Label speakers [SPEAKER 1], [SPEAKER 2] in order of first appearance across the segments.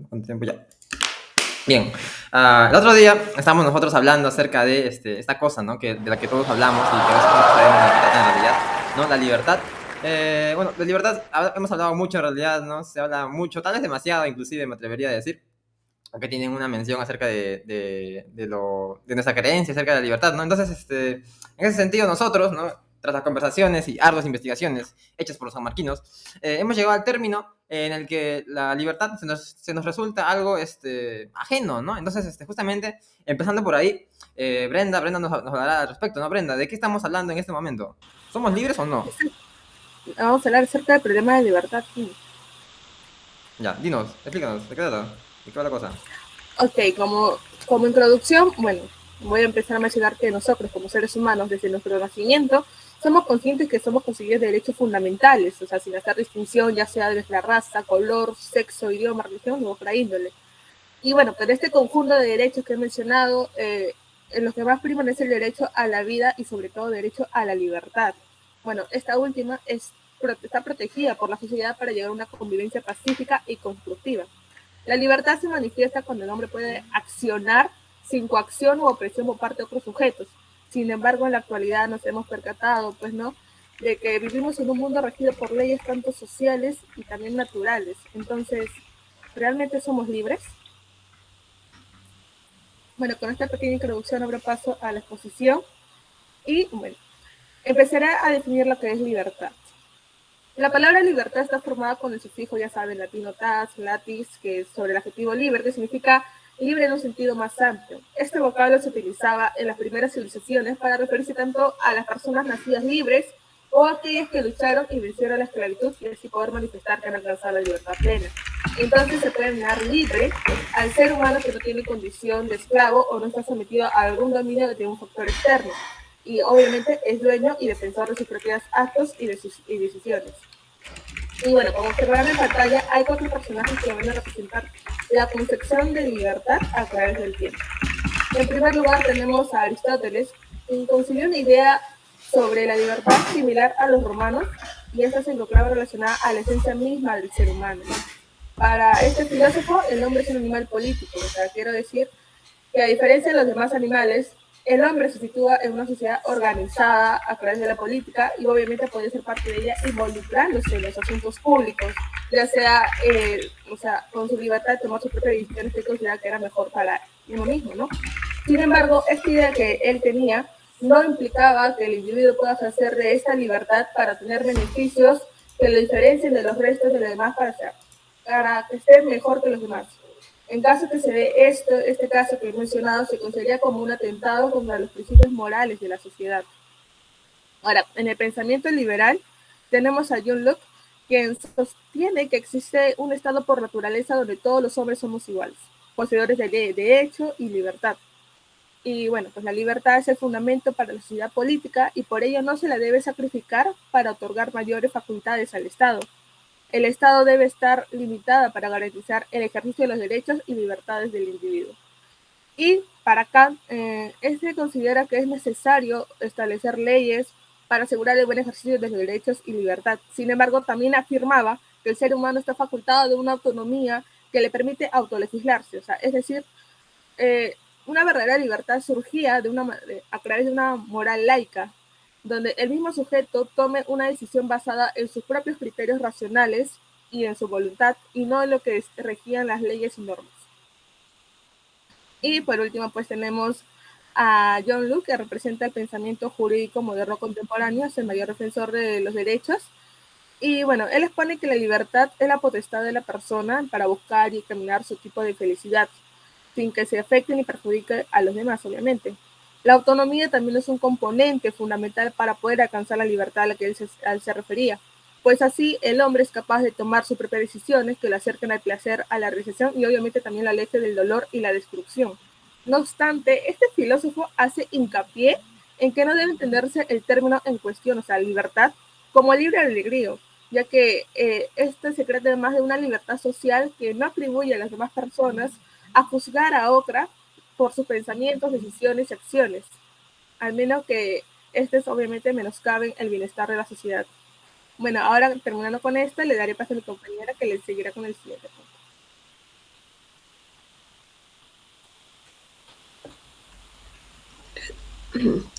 [SPEAKER 1] ¿Cuánto tiempo ya? Bien, el otro día estábamos nosotros hablando acerca de esta cosa, ¿no? De la que todos hablamos y que a veces no sabemos de qué trata en realidad, ¿no? La libertad. Bueno, de libertad hemos hablado mucho en realidad, ¿no? Se habla mucho, tal vez demasiado inclusive, me atrevería a decir, que tienen una mención acerca de nuestra creencia acerca de la libertad, ¿no? Entonces, en ese sentido nosotros, ¿no? Tras las conversaciones y arduas investigaciones hechas por los sanmarquinos, hemos llegado al término en el que la libertad se nos resulta algo ajeno, ¿no? Entonces, justamente, empezando por ahí, Brenda nos hablará al respecto, ¿no? Brenda, ¿de qué estamos hablando en este momento? ¿Somos libres o no?
[SPEAKER 2] Vamos a hablar acerca del problema de libertad.
[SPEAKER 1] Ya, dinos, explícanos, ¿de qué trata? ¿De qué va la cosa?
[SPEAKER 2] Ok, como introducción, bueno, voy a empezar a mencionar que nosotros como seres humanos desde nuestro nacimiento somos conscientes que somos conscientes de derechos fundamentales, o sea, sin hacer distinción ya sea de nuestra raza, color, sexo, idioma, religión u otra índole. Y bueno, pero este conjunto de derechos que he mencionado, en los que más priman es el derecho a la vida y sobre todo derecho a la libertad. Bueno, esta última está protegida por la sociedad para llegar a una convivencia pacífica y constructiva. La libertad se manifiesta cuando el hombre puede accionar sin coacción u opresión por parte de otros sujetos. Sin embargo, en la actualidad nos hemos percatado, pues, ¿no?, de que vivimos en un mundo regido por leyes tanto sociales y también naturales. Entonces, ¿realmente somos libres? Bueno, con esta pequeña introducción abro paso a la exposición y, bueno, empezaré a definir lo que es libertad. La palabra libertad está formada con el sufijo, ya saben, latino tas, latis, que es sobre el adjetivo liber, que significa libre en un sentido más amplio. Este vocablo se utilizaba en las primeras civilizaciones para referirse tanto a las personas nacidas libres o aquellas que lucharon y vencieron la esclavitud y así poder manifestar que han alcanzado la libertad plena. Entonces se puede denominar libre al ser humano que no tiene condición de esclavo o no está sometido a algún dominio de un factor externo. Y obviamente es dueño y defensor de sus propios actos y de sus decisiones. Y bueno, como observarán en pantalla, hay 4 personajes que van a representar la concepción de libertad a través del tiempo. En primer lugar tenemos a Aristóteles, quien concibió una idea sobre la libertad similar a los romanos, y esta se encontraba relacionada a la esencia misma del ser humano. Para este filósofo, el hombre es un animal político, o sea, quiero decir que a diferencia de los demás animales, el hombre se sitúa en una sociedad organizada a través de la política y obviamente puede ser parte de ella involucrándose en los asuntos públicos, ya sea, con su libertad de tomar sus propias decisiones que considera que era mejor para uno mismo, ¿no? Sin embargo, esta idea que él tenía no implicaba que el individuo pueda hacer de esta libertad para tener beneficios que lo diferencien de los restos de los demás para que esté mejor que los demás. En caso que se dé este caso que he mencionado, se consideraría como un atentado contra los principios morales de la sociedad. Ahora, en el pensamiento liberal tenemos a John Locke, quien sostiene que existe un estado por naturaleza donde todos los hombres somos iguales, poseedores de derecho y libertad. Y bueno, pues la libertad es el fundamento para la sociedad política y por ello no se la debe sacrificar para otorgar mayores facultades al Estado. El Estado debe estar limitada para garantizar el ejercicio de los derechos y libertades del individuo. Y para Kant, se considera que es necesario establecer leyes para asegurar el buen ejercicio de los derechos y libertad. Sin embargo, también afirmaba que el ser humano está facultado de una autonomía que le permite autolegislarse, o sea, es decir, una verdadera libertad surgía a través de una moral laica, donde el mismo sujeto tome una decisión basada en sus propios criterios racionales y en su voluntad, y no en lo que regían las leyes y normas. Y por último, pues tenemos a John Locke, que representa el pensamiento jurídico moderno contemporáneo, es el mayor defensor de los derechos. Y bueno, él expone que la libertad es la potestad de la persona para buscar y caminar su tipo de felicidad, sin que se afecte ni perjudique a los demás, obviamente. La autonomía también es un componente fundamental para poder alcanzar la libertad a la que él se refería, pues así el hombre es capaz de tomar sus propias decisiones que le acercan al placer, a la realización y obviamente también la aleje del dolor y la destrucción. No obstante, este filósofo hace hincapié en que no debe entenderse el término en cuestión, o sea, libertad, como libre albedrío, ya que este se trata además de una libertad social que no atribuye a las demás personas a juzgar a otra por sus pensamientos, decisiones y acciones, al menos que estos obviamente menoscaben el bienestar de la sociedad. Bueno, ahora terminando con esto, le daré paso a mi compañera que le seguirá con el siguiente punto.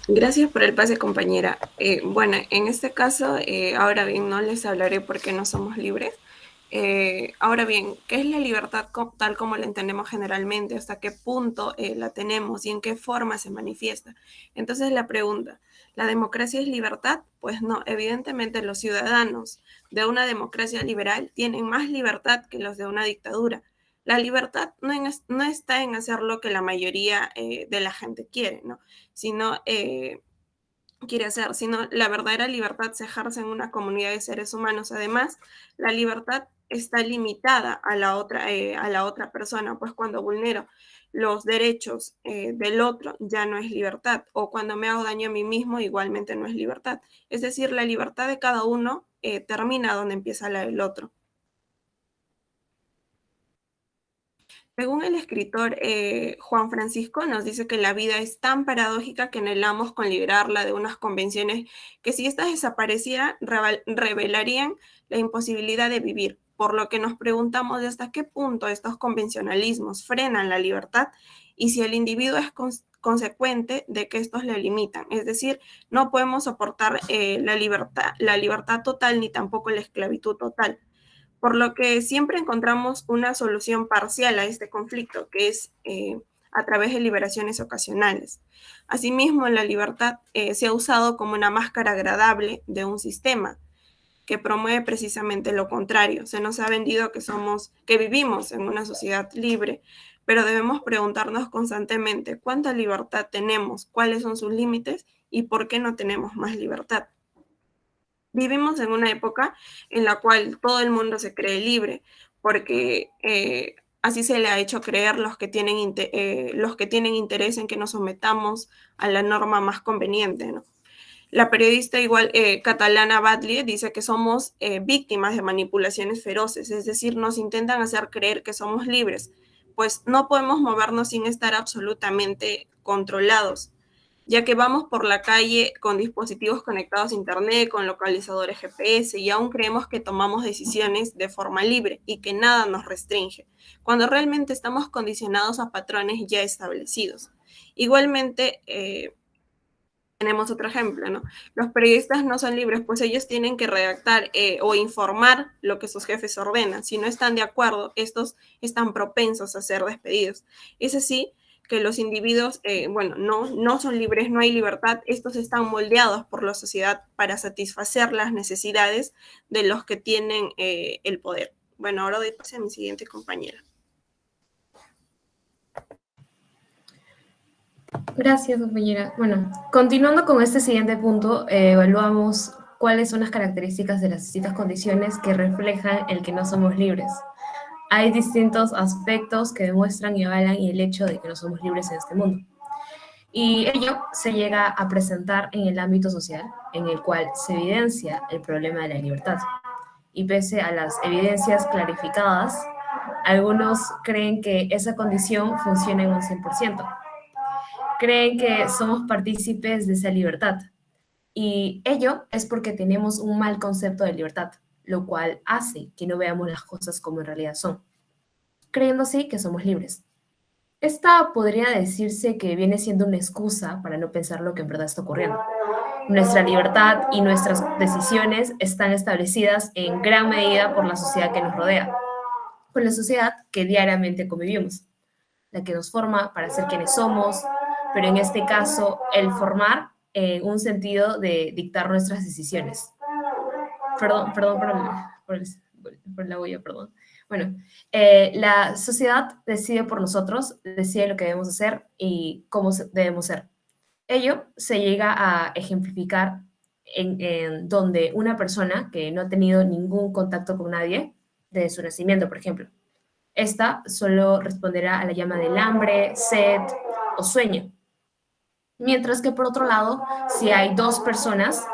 [SPEAKER 3] Gracias por el pase, compañera. Bueno, en este caso, ahora bien, no les hablaré por qué no somos libres. Ahora bien, ¿qué es la libertad tal como la entendemos generalmente? ¿Hasta qué punto la tenemos y en qué forma se manifiesta? Entonces la pregunta, ¿la democracia es libertad? Pues no, evidentemente los ciudadanos de una democracia liberal tienen más libertad que los de una dictadura. La libertad no está en hacer lo que la mayoría de la gente quiere, ¿no? Sino quiere hacer, sino la verdadera libertad se ejerce en una comunidad de seres humanos. Además, la libertad está limitada a la otra persona, pues cuando vulnero los derechos del otro ya no es libertad, o cuando me hago daño a mí mismo igualmente no es libertad. Es decir, la libertad de cada uno termina donde empieza la del otro. Según el escritor Juan Francisco, nos dice que la vida es tan paradójica que anhelamos con liberarla de unas convenciones que si éstas desaparecieran revelarían la imposibilidad de vivir, por lo que nos preguntamos de hasta qué punto estos convencionalismos frenan la libertad y si el individuo es consecuente de que estos le limitan. Es decir, no podemos soportar la libertad total ni tampoco la esclavitud total, por lo que siempre encontramos una solución parcial a este conflicto, que es a través de liberaciones ocasionales. Asimismo, la libertad se ha usado como una máscara agradable de un sistema que promueve precisamente lo contrario. Se nos ha vendido que vivimos en una sociedad libre, pero debemos preguntarnos constantemente cuánta libertad tenemos, cuáles son sus límites y por qué no tenemos más libertad. Vivimos en una época en la cual todo el mundo se cree libre, porque así se le ha hecho creer los que tienen interés en que nos sometamos a la norma más conveniente, ¿no? La periodista catalana Batlle dice que somos víctimas de manipulaciones feroces, es decir, nos intentan hacer creer que somos libres, pues no podemos movernos sin estar absolutamente controlados, ya que vamos por la calle con dispositivos conectados a internet, con localizadores GPS, y aún creemos que tomamos decisiones de forma libre y que nada nos restringe, cuando realmente estamos condicionados a patrones ya establecidos. Igualmente, tenemos otro ejemplo, ¿no? Los periodistas no son libres, pues ellos tienen que redactar o informar lo que sus jefes ordenan. Si no están de acuerdo, estos están propensos a ser despedidos. Es así que los individuos, no son libres, no hay libertad, estos están moldeados por la sociedad para satisfacer las necesidades de los que tienen el poder. Bueno, ahora doy pase a mi siguiente compañera.
[SPEAKER 4] Gracias, compañera. Bueno, continuando con este siguiente punto, evaluamos cuáles son las características de las distintas condiciones que reflejan el que no somos libres. Hay distintos aspectos que demuestran y avalan el hecho de que no somos libres en este mundo. Y ello se llega a presentar en el ámbito social, en el cual se evidencia el problema de la libertad. Y pese a las evidencias clarificadas, algunos creen que esa condición funciona en un 100%. Creen que somos partícipes de esa libertad. Y ello es porque tenemos un mal concepto de libertad, lo cual hace que no veamos las cosas como en realidad son, creyendo así que somos libres. Esta podría decirse que viene siendo una excusa para no pensar lo que en verdad está ocurriendo. Nuestra libertad y nuestras decisiones están establecidas en gran medida por la sociedad que nos rodea, por la sociedad que diariamente convivimos, la que nos forma para ser quienes somos, pero en este caso el formar en un sentido de dictar nuestras decisiones. Perdón por la huella, perdón. Bueno, la sociedad decide por nosotros, decide lo que debemos hacer y cómo debemos ser. Ello se llega a ejemplificar en donde una persona que no ha tenido ningún contacto con nadie desde su nacimiento, por ejemplo, esta solo responderá a la llama del hambre, sed o sueño. Mientras que por otro lado, si hay dos personas,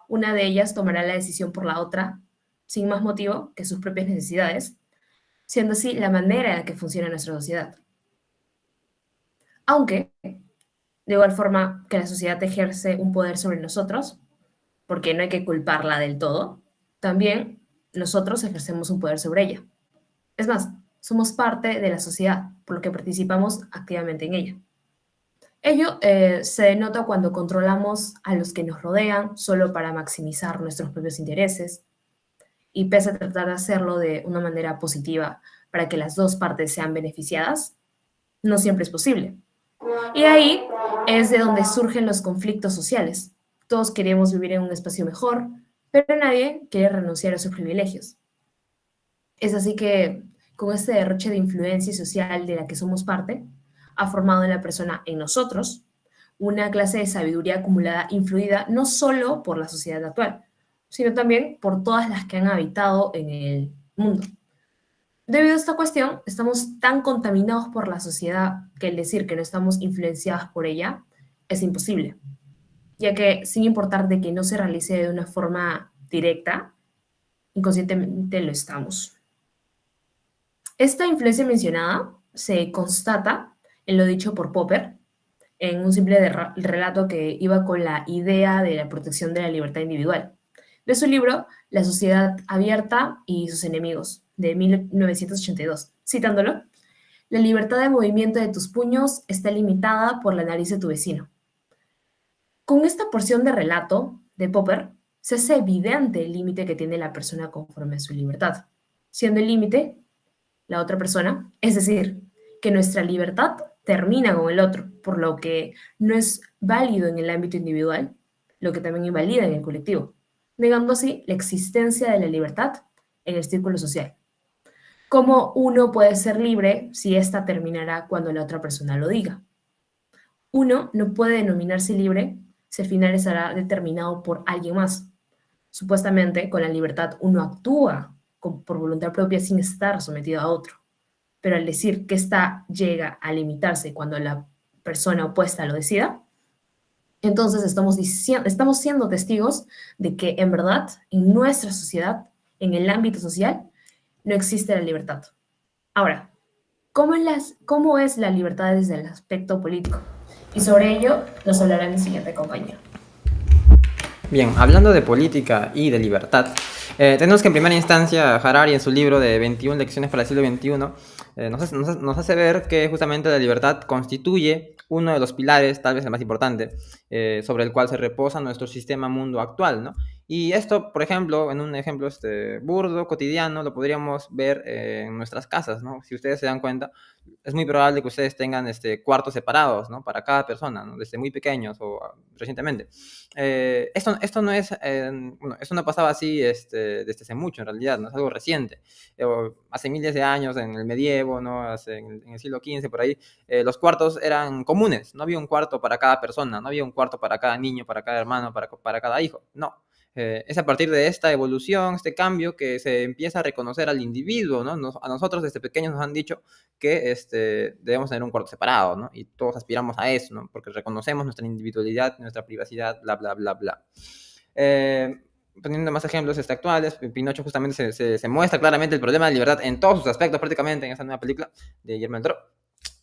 [SPEAKER 4] una de ellas tomará la decisión por la otra, sin más motivo que sus propias necesidades, siendo así la manera en la que funciona nuestra sociedad. Aunque, de igual forma que la sociedad ejerce un poder sobre nosotros, porque no hay que culparla del todo, también nosotros ejercemos un poder sobre ella. Es más, somos parte de la sociedad, por lo que participamos activamente en ella. Ello se denota cuando controlamos a los que nos rodean solo para maximizar nuestros propios intereses y pese a tratar de hacerlo de una manera positiva para que las dos partes sean beneficiadas, no siempre es posible. Y ahí es de donde surgen los conflictos sociales. Todos queremos vivir en un espacio mejor, pero nadie quiere renunciar a sus privilegios. Es así que, con este derroche de influencia social de la que somos parte, ha formado en la persona, en nosotros, una clase de sabiduría acumulada, influida no solo por la sociedad actual, sino también por todas las que han habitado en el mundo. Debido a esta cuestión, estamos tan contaminados por la sociedad que el decir que no estamos influenciados por ella es imposible, ya que sin importar de que no se realice de una forma directa, inconscientemente lo estamos. Esta influencia mencionada se constata en lo dicho por Popper, en un simple relato que iba con la idea de la protección de la libertad individual, de su libro La sociedad abierta y sus enemigos, de 1982, citándolo: la libertad de movimiento de tus puños está limitada por la nariz de tu vecino. Con esta porción de relato de Popper, se hace evidente el límite que tiene la persona conforme a su libertad, siendo el límite la otra persona, es decir, que nuestra libertad termina con el otro, por lo que no es válido en el ámbito individual, lo que también invalida en el colectivo, negando así la existencia de la libertad en el círculo social. ¿Cómo uno puede ser libre si ésta terminará cuando la otra persona lo diga? Uno no puede denominarse libre si al final estará determinado por alguien más. Supuestamente, con la libertad uno actúa por voluntad propia sin estar sometido a otro. Pero al decir que ésta llega a limitarse cuando la persona opuesta lo decida, entonces estamos siendo testigos de que en verdad en nuestra sociedad, en el ámbito social, no existe la libertad. Ahora, ¿cómo es la libertad desde el aspecto político? Y sobre ello nos hablará mi siguiente compañero.
[SPEAKER 1] Bien, hablando de política y de libertad, tenemos que en primera instancia Harari en su libro de 21 lecciones para el siglo XXI nos hace ver que justamente la libertad constituye uno de los pilares, tal vez el más importante, sobre el cual se reposa nuestro sistema mundo actual, ¿no? Y esto, por ejemplo, en un ejemplo burdo, cotidiano, lo podríamos ver en nuestras casas, ¿no? Si ustedes se dan cuenta, es muy probable que ustedes tengan cuartos separados, ¿no? Para cada persona, ¿no? Desde muy pequeños o recientemente. Esto no es, bueno, esto no pasaba así desde hace mucho, en realidad, ¿no? Es algo reciente. Hace miles de años, en el medievo, ¿no? En el siglo XV, por ahí, los cuartos eran comunes. No había un cuarto para cada persona, no había un cuarto para cada niño, para cada hermano, para cada hijo. No. Es a partir de esta evolución, este cambio, que se empieza a reconocer al individuo, ¿no? A nosotros desde pequeños nos han dicho que debemos tener un cuarto separado, ¿no? Y todos aspiramos a eso, ¿no? Porque reconocemos nuestra individualidad, nuestra privacidad, bla, bla, bla, bla. Poniendo más ejemplos actuales, Pinocho justamente se muestra claramente el problema de libertad en todos sus aspectos prácticamente en esta nueva película de Guillermo del Toro.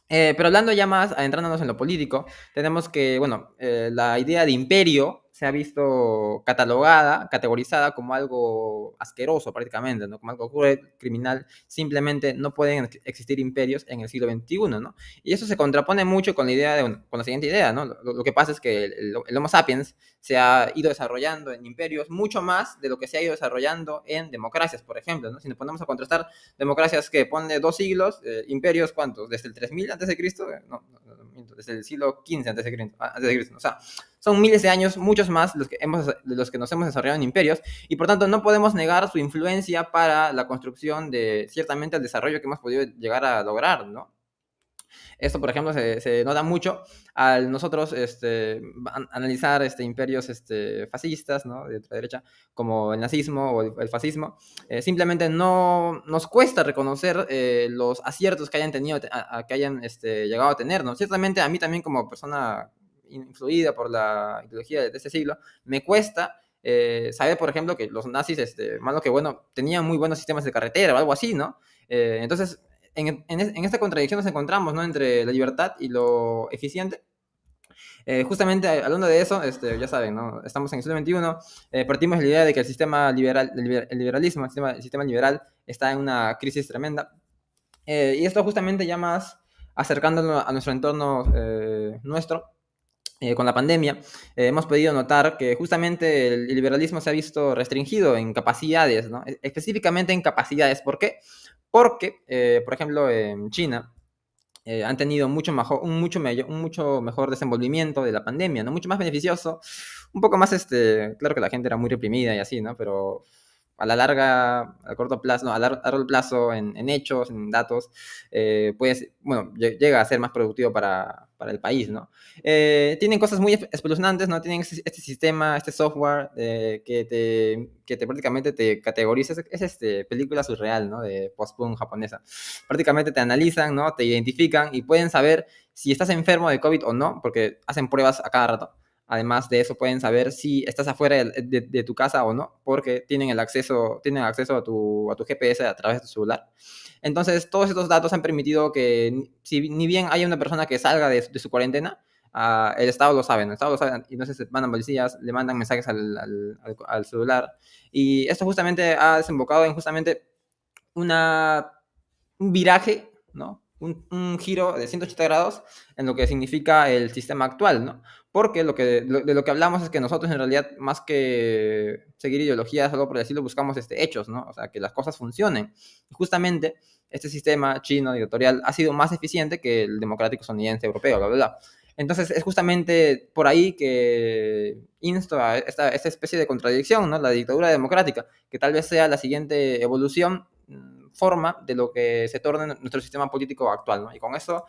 [SPEAKER 1] Pero hablando ya más, adentrándonos en lo político, tenemos que, bueno, la idea de imperio se ha visto categorizada como algo asqueroso prácticamente, ¿no? Como algo cruel, criminal. Simplemente no pueden existir imperios en el siglo XXI, ¿no? Y eso se contrapone mucho con la idea con la siguiente idea, ¿no? Lo que pasa es que el Homo sapiens se ha ido desarrollando en imperios mucho más de lo que se ha ido desarrollando en democracias, por ejemplo, ¿no? Si nos ponemos a contrastar democracias que ponle 2 siglos, imperios, ¿cuántos? ¿Desde el 3000 antes de Cristo? No, desde el siglo XV antes de Cristo. O sea, son miles de años, muchos más de los que nos hemos desarrollado en imperios, y por tanto no podemos negar su influencia para la construcción de, ciertamente, el desarrollo que hemos podido llegar a lograr, ¿no? Esto, por ejemplo, se nota mucho al nosotros analizar imperios fascistas, ¿no? De derecha, como el nazismo o el fascismo. Simplemente no nos cuesta reconocer los aciertos que hayan tenido, que hayan llegado a tener, ¿no? Ciertamente a mí también, como persona influida por la ideología de este siglo, me cuesta saber, por ejemplo, que los nazis, malo que bueno, tenían muy buenos sistemas de carretera o algo así, ¿no? Entonces, en esta contradicción nos encontramos, ¿no? Entre la libertad y lo eficiente. Justamente hablando de eso, ya saben, ¿no? Estamos en el siglo XXI, partimos de la idea de que el sistema liberal, el liberalismo, el sistema liberal está en una crisis tremenda. Y esto justamente ya más acercándonos a nuestro entorno nuestro, con la pandemia, hemos podido notar que justamente el liberalismo se ha visto restringido en capacidades, ¿no? Específicamente en capacidades. ¿Por qué? Porque, por ejemplo, en China han tenido un mucho mejor desenvolvimiento de la pandemia, ¿no? Mucho más beneficioso, un poco más, claro que la gente era muy reprimida y así, ¿no? Pero a la larga, a corto plazo, no, a largo plazo, en hechos, en datos, pues, bueno, llega a ser más productivo para el país, ¿no? Tienen cosas muy espeluznantes, ¿no? Tienen este sistema, este software que prácticamente te categoriza, es película surreal, ¿no? De post-punk japonesa. Prácticamente te analizan, ¿no? Te identifican y pueden saber si estás enfermo de COVID o no, porque hacen pruebas a cada rato. Además de eso, pueden saber si estás afuera de tu casa o no, porque tienen acceso a tu GPS a través de tu celular. Entonces, todos estos datos han permitido que, si ni bien haya una persona que salga de su cuarentena, el Estado lo sabe, ¿no? El Estado lo sabe, y entonces mandan policías, le mandan mensajes al celular. Y esto justamente ha desembocado en justamente un viraje, ¿no? Un giro de 180 grados en lo que significa el sistema actual, ¿no? Porque de lo que hablamos es que nosotros en realidad, más que seguir ideologías, algo por decirlo, buscamos hechos, ¿no? O sea, que las cosas funcionen. Y justamente este sistema chino dictatorial ha sido más eficiente que el democrático estadounidense, europeo, bla, bla, bla. Entonces es justamente por ahí que insto a esta especie de contradicción, ¿no? La dictadura democrática, que tal vez sea la siguiente evolución, forma de lo que se torna nuestro sistema político actual, ¿no? Y con eso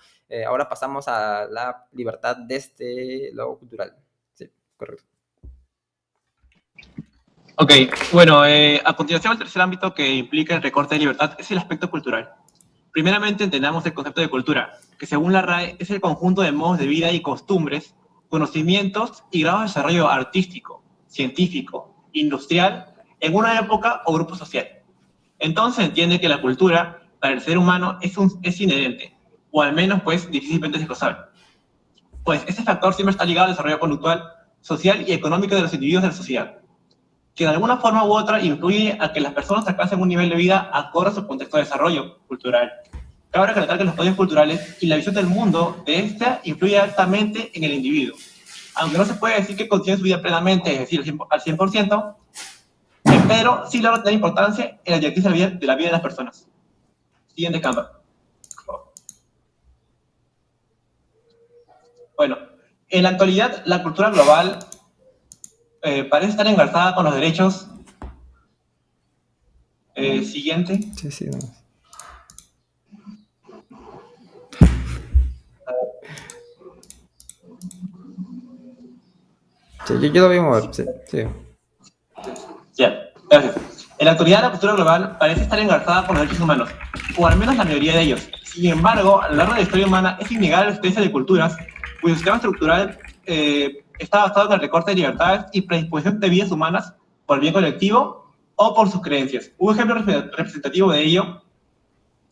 [SPEAKER 1] ahora pasamos a la libertad desde lo cultural. Sí, correcto.
[SPEAKER 5] Ok, bueno, a continuación el tercer ámbito que implica el recorte de libertad es el aspecto cultural. Primeramente entendamos el concepto de cultura, que según la RAE es el conjunto de modos de vida y costumbres, conocimientos y grados de desarrollo artístico, científico, industrial, en una época o grupo social. Entonces se entiende que la cultura, para el ser humano, es inherente, o al menos, pues, difícilmente desglosable. Pues este factor siempre está ligado al desarrollo conductual, social y económico de los individuos de la sociedad, que de alguna forma u otra influye a que las personas alcancen un nivel de vida acorde a su contexto de desarrollo cultural. Cabe recalcar que los códigos culturales y la visión del mundo de esta influye altamente en el individuo. Aunque no se puede decir que contiene su vida plenamente, es decir, al 100%, pero sí logra tener importancia en la directriz de la vida de las personas. Siguiente cámara. Bueno, en la actualidad, la cultura global parece estar engarzada con los derechos. Siguiente.
[SPEAKER 1] Sí, sí. No. Sí, yo lo voy a mover, sí, sí.
[SPEAKER 5] Ya, gracias. En la actualidad, la cultura global parece estar engarzada con los derechos humanos, o al menos la mayoría de ellos. Sin embargo, a lo largo de la historia humana es innegable la existencia de culturas cuyo sistema estructural está basado en el recorte de libertades y predisposición de vidas humanas por el bien colectivo o por sus creencias. Un ejemplo representativo de ello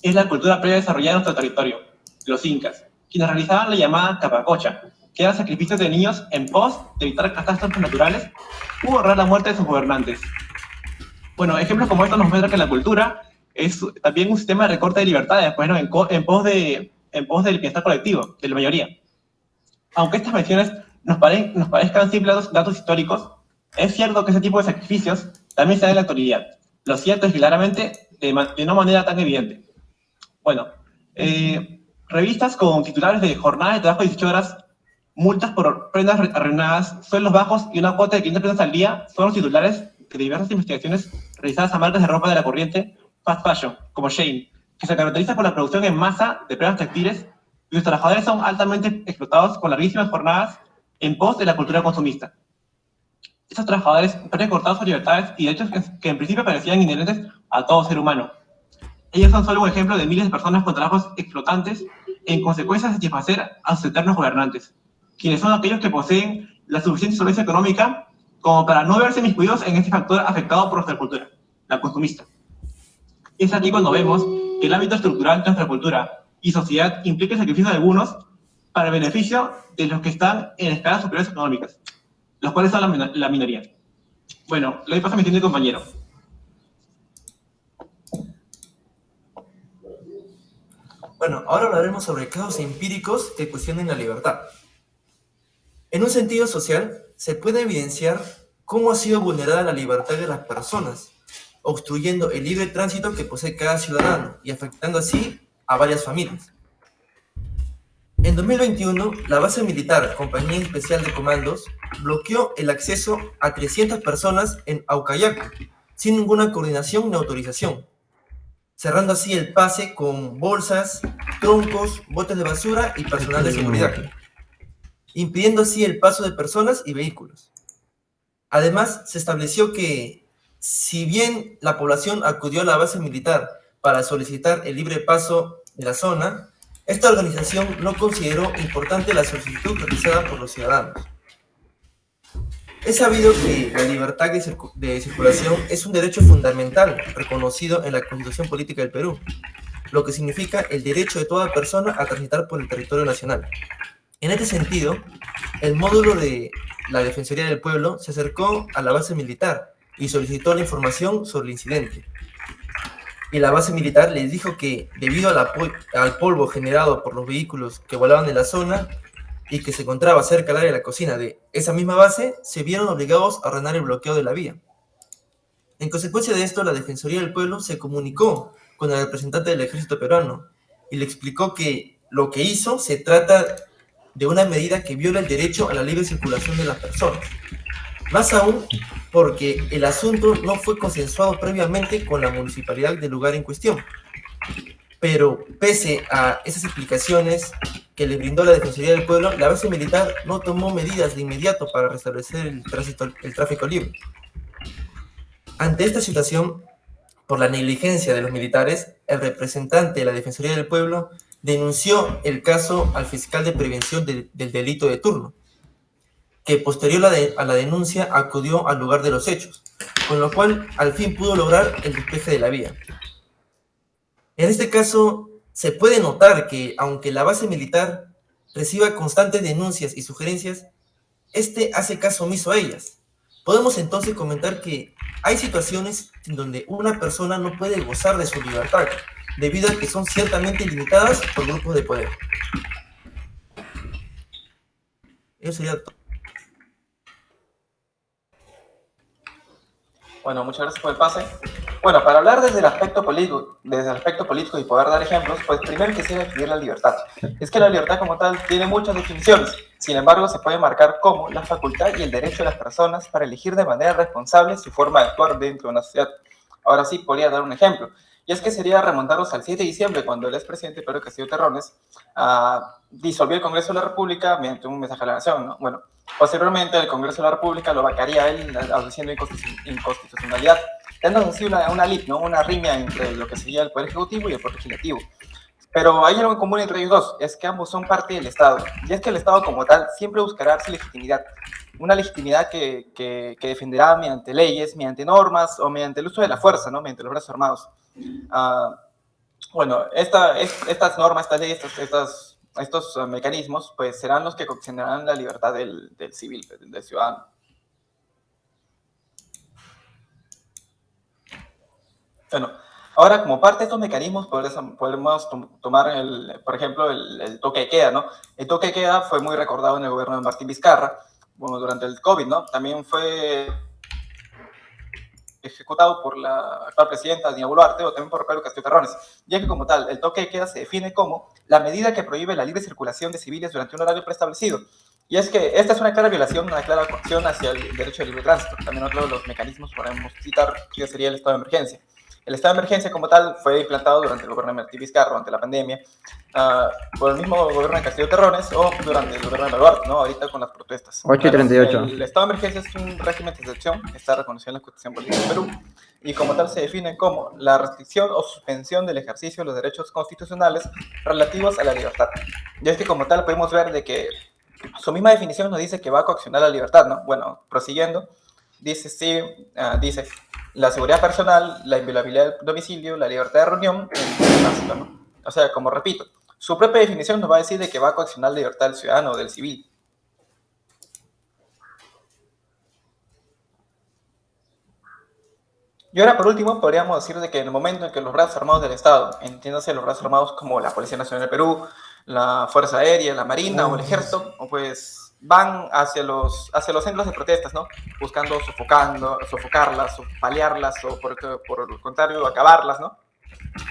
[SPEAKER 5] es la cultura previa desarrollada en nuestro territorio, los incas, quienes realizaban la llamada capacocha, que eran sacrificios de niños en pos de evitar catástrofes naturales u ahorrar la muerte de sus gobernantes. Bueno, ejemplos como estos nos muestran que la cultura es también un sistema de recorte de libertades, pues, ¿no? en pos del bienestar colectivo, de la mayoría. Aunque estas menciones nos parezcan simples datos históricos, es cierto que ese tipo de sacrificios también se dan en la actualidad. Lo cierto es que claramente de una manera tan evidente. Bueno, revistas con titulares de jornadas de trabajo de 18 horas, multas por prendas arruinadas, sueldos bajos y una cuota de 500 pesos al día son los titulares de diversas investigaciones realizadas a marcas de ropa de la corriente fast fashion, como Shein, que se caracteriza por la producción en masa de prendas textiles y los trabajadores son altamente explotados con larguísimas jornadas en pos de la cultura consumista. Estos trabajadores ven cortados sus libertades y derechos que en principio parecían inherentes a todo ser humano. Ellos son solo un ejemplo de miles de personas con trabajos explotantes en consecuencia de satisfacer a sus eternos gobernantes, quienes son aquellos que poseen la suficiente solvencia económica como para no verse miscuidos en este factor afectado por nuestra cultura, la consumista. Es aquí cuando vemos que el ámbito estructural de nuestra cultura y sociedad implica el sacrificio de algunos para el beneficio de los que están en escalas superiores económicas, los cuales son la minoría. Bueno, le doy paso a mi siguiente compañero.
[SPEAKER 6] Bueno, ahora hablaremos sobre casos empíricos que cuestionen la libertad. En un sentido social, se puede evidenciar cómo ha sido vulnerada la libertad de las personas, obstruyendo el libre tránsito que posee cada ciudadano y afectando así a varias familias. En 2021, la base militar Compañía Especial de Comandos bloqueó el acceso a 300 personas en Aucayaco, sin ninguna coordinación ni autorización, cerrando así el pase con bolsas, troncos, botes de basura y personal de seguridad, impidiendo así el paso de personas y vehículos. Además, se estableció que, si bien la población acudió a la base militar para solicitar el libre paso de la zona, esta organización no consideró importante la solicitud realizada por los ciudadanos. Es sabido que la libertad de circulación es un derecho fundamental reconocido en la Constitución Política del Perú, lo que significa el derecho de toda persona a transitar por el territorio nacional. En este sentido, el módulo de la Defensoría del Pueblo se acercó a la base militar y solicitó la información sobre el incidente. Y la base militar les dijo que, debido al polvo generado por los vehículos que volaban en la zona y que se encontraba cerca del área de la cocina de esa misma base, se vieron obligados a ordenar el bloqueo de la vía. En consecuencia de esto, la Defensoría del Pueblo se comunicó con el representante del ejército peruano y le explicó que lo que hizo se trata de una medida que viola el derecho a la libre circulación de las personas. Más aún porque el asunto no fue consensuado previamente con la municipalidad del lugar en cuestión. Pero pese a esas explicaciones que le brindó la Defensoría del Pueblo, la base militar no tomó medidas de inmediato para restablecer el tráfico libre. Ante esta situación, por la negligencia de los militares, el representante de la Defensoría del Pueblo denunció el caso al fiscal de prevención del delito de turno, que posterior a la denuncia acudió al lugar de los hechos, con lo cual al fin pudo lograr el despeje de la vía. En este caso, se puede notar que, aunque la base militar reciba constantes denuncias y sugerencias, este hace caso omiso a ellas. Podemos entonces comentar que hay situaciones en donde una persona no puede gozar de su libertad, debido a que son ciertamente limitadas por grupos de poder. Eso sería todo.
[SPEAKER 7] Bueno, muchas gracias por el pase. Bueno, para hablar desde el aspecto político y poder dar ejemplos, pues primero quisiera definir la libertad. Es que la libertad como tal tiene muchas definiciones, sin embargo se puede marcar como la facultad y el derecho de las personas para elegir de manera responsable su forma de actuar dentro de una sociedad. Ahora sí, podría dar un ejemplo, y es que sería remontarnos al 7 de diciembre, cuando el expresidente Pedro Castillo Terrones disolvió el Congreso de la República mediante un mensaje a la nación, ¿no? Bueno, posteriormente el Congreso de la República lo vacaría a él, aduciendo inconstitucionalidad, dando así una lid, ¿no? Una riña entre lo que sería el Poder Ejecutivo y el Poder Legislativo. Pero hay algo en común entre ellos dos, es que ambos son parte del Estado, y es que el Estado como tal siempre buscará su legitimidad, una legitimidad que defenderá mediante leyes, mediante normas o mediante el uso de la fuerza, ¿no? Mediante los brazos armados. Bueno, estas normas, estas leyes, estos mecanismos, pues serán los que condicionarán la libertad del civil, del ciudadano. Bueno, ahora como parte de estos mecanismos podemos tomar, por ejemplo, el toque de queda, ¿no? El toque de queda fue muy recordado en el gobierno de Martín Vizcarra, bueno, durante el COVID, ¿no? También fue ejecutado por la actual presidenta Dina Boluarte o también por Pedro Castillo Terrones, ya que como tal el toque de queda se define como la medida que prohíbe la libre circulación de civiles durante un horario preestablecido. Y es que esta es una clara violación, una clara coacción hacia el derecho de libre tránsito. También otro de los mecanismos podemos citar que sería el estado de emergencia. El estado de emergencia como tal fue implantado durante el gobierno de Martín Vizcarra, durante la pandemia, por el mismo gobierno de Castillo Terrones o durante el gobierno de Boluarte, ¿no? Ahorita con las protestas.
[SPEAKER 1] 8:38.
[SPEAKER 7] El estado de emergencia es un régimen de excepción que está reconocido en la Constitución Política del Perú y como tal se define como la restricción o suspensión del ejercicio de los derechos constitucionales relativos a la libertad. Y es que como tal podemos ver de que su misma definición nos dice que va a coaccionar la libertad, ¿no? Bueno, prosiguiendo, dice la seguridad personal, la inviolabilidad del domicilio, la libertad de reunión, ¿no? O sea, como repito, su propia definición nos va a decir de que va a coaccionar la libertad del ciudadano o del civil. Y ahora, por último, podríamos decir de que en el momento en que los brazos armados del Estado, entiéndase los brazos armados como la Policía Nacional del Perú, la Fuerza Aérea, la Marina o el Ejército, pues van hacia los centros de protestas, ¿no? Buscando sofocarlas, o paliarlas, o por el contrario, acabarlas, ¿no?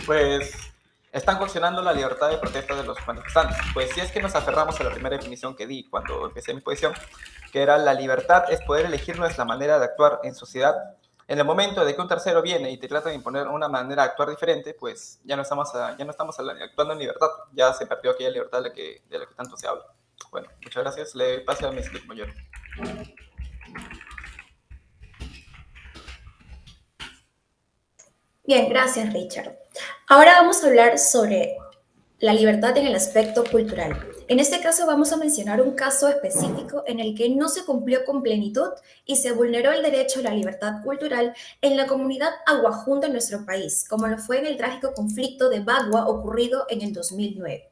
[SPEAKER 7] Pues están coaccionando la libertad de protesta de los manifestantes. Pues si es que nos aferramos a la primera definición que di cuando empecé mi posición, que era la libertad es poder elegir nuestra manera de actuar en sociedad. En el momento de que un tercero viene y te trata de imponer una manera de actuar diferente, pues ya no estamos actuando en libertad, ya se perdió aquella libertad de la que tanto se habla. Bueno, muchas gracias, le paso a mi slip mayor.
[SPEAKER 8] Bien, gracias Richard. Ahora vamos a hablar sobre la libertad en el aspecto cultural. En este caso vamos a mencionar un caso específico en el que no se cumplió con plenitud y se vulneró el derecho a la libertad cultural en la comunidad aguajún de nuestro país, como lo fue en el trágico conflicto de Bagua ocurrido en el 2009.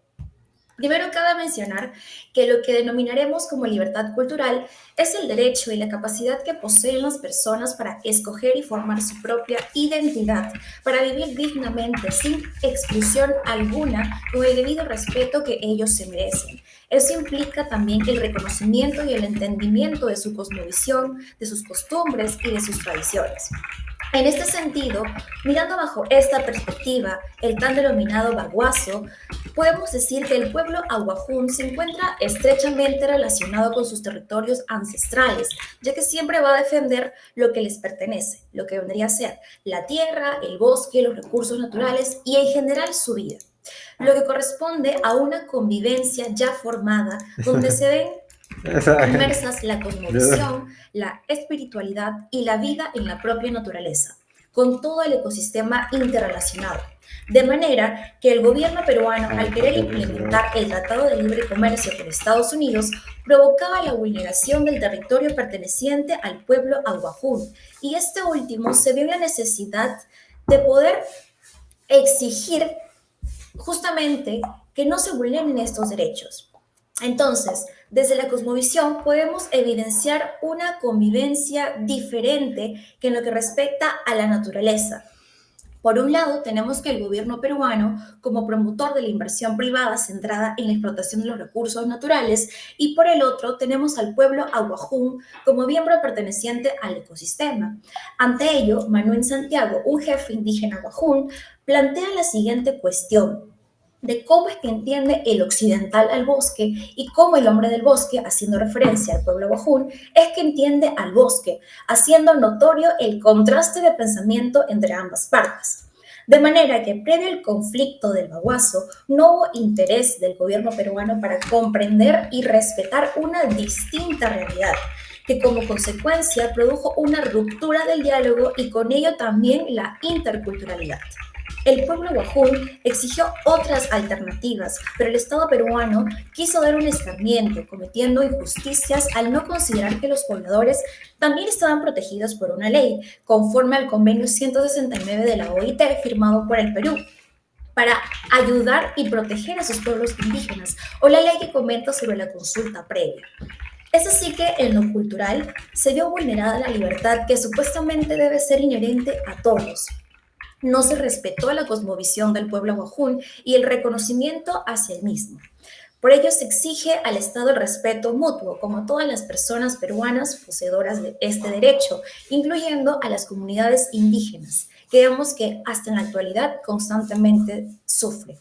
[SPEAKER 8] Primero cabe mencionar que lo que denominaremos como libertad cultural es el derecho y la capacidad que poseen las personas para escoger y formar su propia identidad, para vivir dignamente, sin exclusión alguna, con el debido respeto que ellos se merecen. Eso implica también el reconocimiento y el entendimiento de su cosmovisión, de sus costumbres y de sus tradiciones. En este sentido, mirando bajo esta perspectiva, el tan denominado baguazo, podemos decir que el pueblo aguajún se encuentra estrechamente relacionado con sus territorios ancestrales, ya que siempre va a defender lo que les pertenece, lo que vendría a ser la tierra, el bosque, los recursos naturales y en general su vida, lo que corresponde a una convivencia ya formada donde se ven inmersas la cosmovisión, la espiritualidad y la vida en la propia naturaleza, con todo el ecosistema interrelacionado. De manera que el gobierno peruano, al querer implementar el Tratado de Libre Comercio con Estados Unidos, provocaba la vulneración del territorio perteneciente al pueblo aguajún, y este último se vio en la necesidad de poder exigir justamente que no se vulneren estos derechos. Entonces, desde la cosmovisión podemos evidenciar una convivencia diferente que en lo que respecta a la naturaleza. Por un lado, tenemos que el gobierno peruano, como promotor de la inversión privada centrada en la explotación de los recursos naturales, y por el otro, tenemos al pueblo aguajún como miembro perteneciente al ecosistema. Ante ello, Manuel Santiago, un jefe indígena aguajún, plantea la siguiente cuestión: de cómo es que entiende el occidental al bosque y cómo el hombre del bosque, haciendo referencia al pueblo aguajún, es que entiende al bosque, haciendo notorio el contraste de pensamiento entre ambas partes. De manera que previo al conflicto del baguazo, no hubo interés del gobierno peruano para comprender y respetar una distinta realidad, que como consecuencia produjo una ruptura del diálogo y con ello también la interculturalidad. El pueblo aguajún exigió otras alternativas, pero el Estado peruano quiso dar un escarmiento, cometiendo injusticias al no considerar que los pobladores también estaban protegidos por una ley, conforme al convenio 169 de la OIT firmado por el Perú, para ayudar y proteger a sus pueblos indígenas, o la ley que comenta sobre la consulta previa. Es así que en lo cultural se vio vulnerada la libertad que supuestamente debe ser inherente a todos. No se respetó la cosmovisión del pueblo aguajún y el reconocimiento hacia el mismo. Por ello se exige al Estado el respeto mutuo, como a todas las personas peruanas poseedoras de este derecho, incluyendo a las comunidades indígenas, que vemos que hasta en la actualidad constantemente sufren.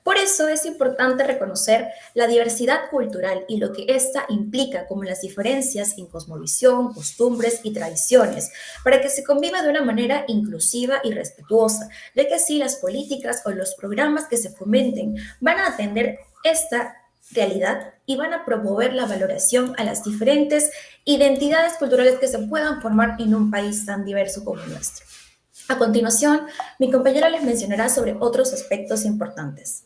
[SPEAKER 8] Por eso es importante reconocer la diversidad cultural y lo que ésta implica, como las diferencias en cosmovisión, costumbres y tradiciones, para que se conviva de una manera inclusiva y respetuosa, ya que así las políticas o los programas que se fomenten van a atender esta realidad y van a promover la valoración a las diferentes identidades culturales que se puedan formar en un país tan diverso como el nuestro. A continuación, mi compañera les mencionará sobre otros aspectos importantes.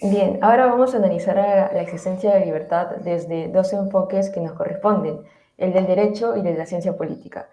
[SPEAKER 9] Bien, ahora vamos a analizar la existencia de libertad desde dos enfoques que nos corresponden, el del derecho y el de la ciencia política.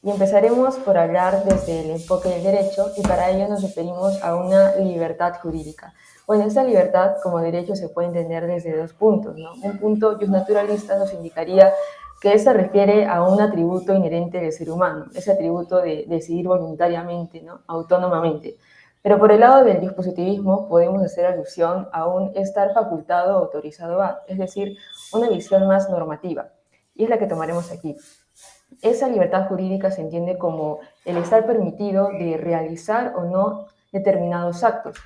[SPEAKER 9] Y empezaremos por hablar desde el enfoque del derecho y para ello nos referimos a una libertad jurídica. Bueno, esta libertad como derecho se puede entender desde dos puntos, ¿no? Un punto justnaturalista nos indicaría que se refiere a un atributo inherente del ser humano, ese atributo de decidir voluntariamente, ¿no? Autónomamente. Pero por el lado del dispositivismo podemos hacer alusión a un estar facultado o autorizado a, es decir, una visión más normativa, y es la que tomaremos aquí. Esa libertad jurídica se entiende como el estar permitido de realizar o no determinados actos,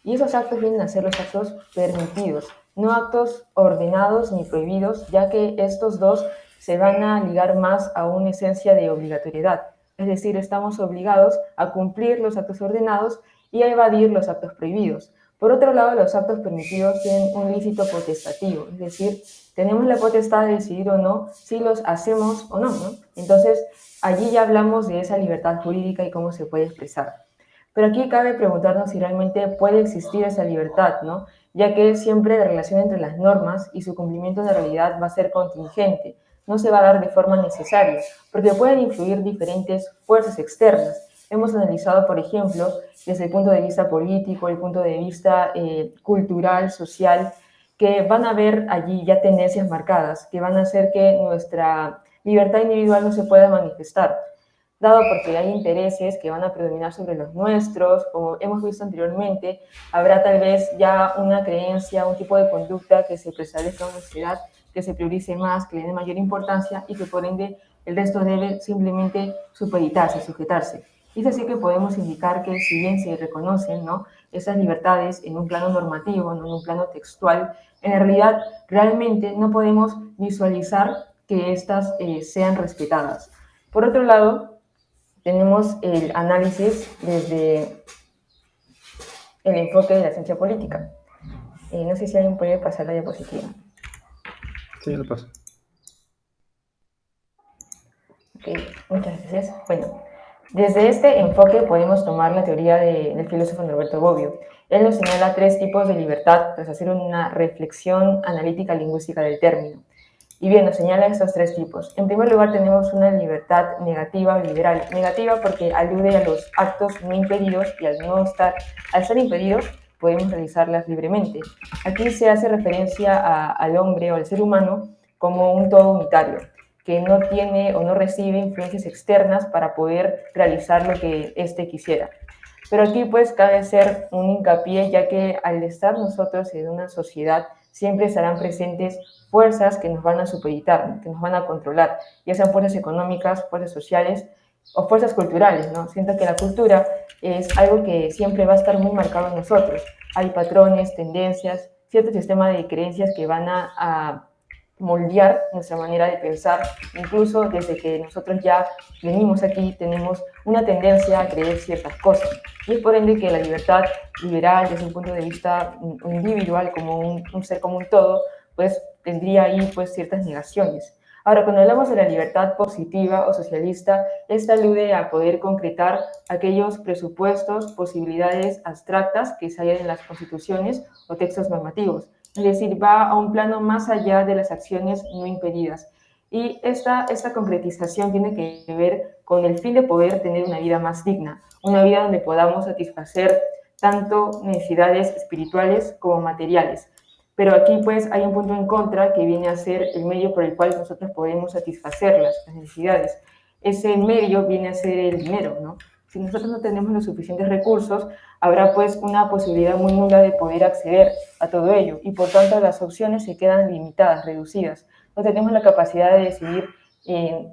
[SPEAKER 9] y esos actos vienen a ser los actos permitidos, no actos ordenados ni prohibidos, ya que estos dos se van a ligar más a una esencia de obligatoriedad, es decir, estamos obligados a cumplir los actos ordenados y a evadir los actos prohibidos. Por otro lado, los actos permitidos tienen un lícito potestativo, es decir, tenemos la potestad de decidir o no si los hacemos o no, ¿no? Entonces, allí ya hablamos de esa libertad jurídica y cómo se puede expresar. Pero aquí cabe preguntarnos si realmente puede existir esa libertad, ¿no? Ya que siempre la relación entre las normas y su cumplimiento en la realidad va a ser contingente, no se va a dar de forma necesaria, porque pueden influir diferentes fuerzas externas. Hemos analizado, por ejemplo, desde el punto de vista político, el punto de vista cultural, social, que van a haber allí ya tendencias marcadas, que van a hacer que nuestra libertad individual no se pueda manifestar, dado porque hay intereses que van a predominar sobre los nuestros, como hemos visto anteriormente, habrá tal vez ya una creencia, un tipo de conducta que se preestablezca en una sociedad, que se priorice más, que le dé mayor importancia y que por ende el resto debe simplemente supeditarse, sujetarse. Y es así que podemos indicar que si bien se reconocen, ¿no?, esas libertades en un plano normativo, no en un plano textual, en realidad realmente no podemos visualizar que éstas sean respetadas. Por otro lado, tenemos el análisis desde el enfoque de la ciencia política. No sé si alguien puede pasar la diapositiva.
[SPEAKER 1] Sí, lo paso.
[SPEAKER 9] Ok, muchas gracias. Bueno, desde este enfoque podemos tomar la teoría del filósofo Norberto Bobbio. Él nos señala 3 tipos de libertad tras hacer una reflexión analítica lingüística del término. Y bien, nos señala estos 3 tipos. En primer lugar, tenemos una libertad negativa o liberal. Negativa porque alude a los actos no impedidos y al ser impedidos, podemos realizarlas libremente. Aquí se hace referencia al hombre o al ser humano como un todo unitario, que no tiene o no recibe influencias externas para poder realizar lo que éste quisiera. Pero aquí pues cabe hacer un hincapié, ya que al estar nosotros en una sociedad siempre estarán presentes fuerzas que nos van a supeditar, que nos van a controlar, ya sean fuerzas económicas, fuerzas sociales o fuerzas culturales, ¿no? Siento que la cultura es algo que siempre va a estar muy marcado en nosotros. Hay patrones, tendencias, cierto sistema de creencias que van a moldear nuestra manera de pensar. Incluso desde que nosotros ya venimos aquí tenemos una tendencia a creer ciertas cosas, y es por ende que la libertad liberal desde un punto de vista individual, como un ser como un todo, pues tendría ahí pues ciertas negaciones. Ahora, cuando hablamos de la libertad positiva o socialista, esta alude a poder concretar aquellos presupuestos, posibilidades abstractas que se hallan en las constituciones o textos normativos. Es decir, va a un plano más allá de las acciones no impedidas. Y esta concretización tiene que ver con el fin de poder tener una vida más digna, una vida donde podamos satisfacer tanto necesidades espirituales como materiales. Pero aquí pues hay un punto en contra que viene a ser el medio por el cual nosotros podemos satisfacer las necesidades. Ese medio viene a ser el dinero, ¿no? Si nosotros no tenemos los suficientes recursos, habrá pues una posibilidad muy nula de poder acceder a todo ello, y por tanto las opciones se quedan limitadas, reducidas. No tenemos la capacidad de decidir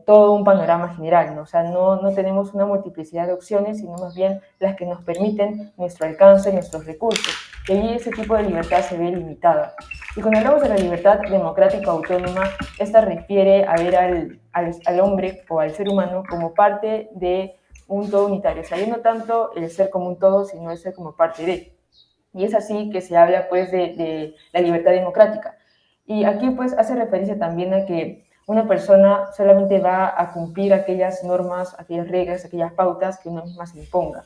[SPEAKER 9] todo un panorama general, ¿no? O sea, no tenemos una multiplicidad de opciones, sino más bien las que nos permiten nuestro alcance, nuestros recursos. Y allí ese tipo de libertad se ve limitada. Y cuando hablamos de la libertad democrática autónoma, esta refiere a ver al hombre o al ser humano como parte de un todo unitario, o sea, no tanto el ser como un todo, sino el ser como parte de. Y es así que se habla pues de la libertad democrática. Y aquí pues hace referencia también a que una persona solamente va a cumplir aquellas normas, aquellas reglas, aquellas pautas que uno misma se imponga.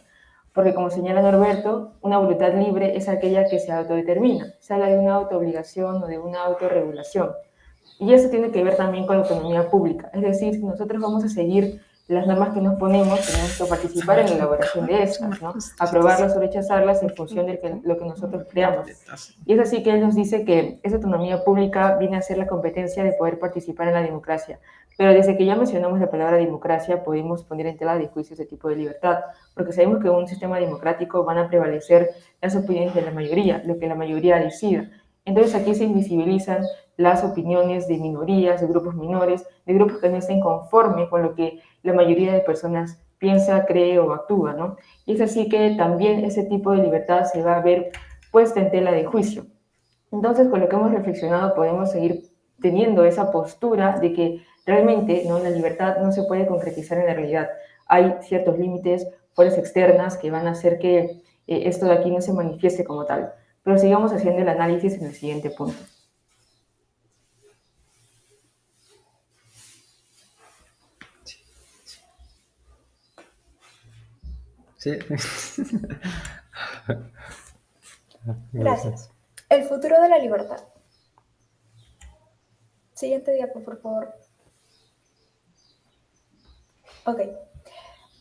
[SPEAKER 9] Porque como señala Norberto, una voluntad libre es aquella que se autodetermina, se habla de una autoobligación o de una autorregulación. Y eso tiene que ver también con la autonomía pública, es decir, si nosotros vamos a seguir las normas que nos ponemos tenemos que participar en la elaboración de estas, ¿no? Aprobarlas o rechazarlas en función de lo que nosotros creamos. Y es así que él nos dice que esa autonomía pública viene a ser la competencia de poder participar en la democracia. Pero desde que ya mencionamos la palabra democracia, podemos poner en tela de juicio ese tipo de libertad, porque sabemos que en un sistema democrático van a prevalecer las opiniones de la mayoría, lo que la mayoría decida. Entonces aquí se invisibilizan las opiniones de minorías, de grupos menores, de grupos que no estén conformes con lo que la mayoría de personas piensa, cree o actúa, ¿no? Y es así que también ese tipo de libertad se va a ver puesta en tela de juicio. Entonces, con lo que hemos reflexionado, podemos seguir teniendo esa postura de que realmente, ¿no?, la libertad no se puede concretizar en la realidad. Hay ciertos límites, fuerzas externas que van a hacer que esto de aquí no se manifieste como tal. Pero sigamos haciendo el análisis en el siguiente punto.
[SPEAKER 1] Sí.
[SPEAKER 8] Gracias. El futuro de la libertad. Siguiente diapo, por favor. Ok.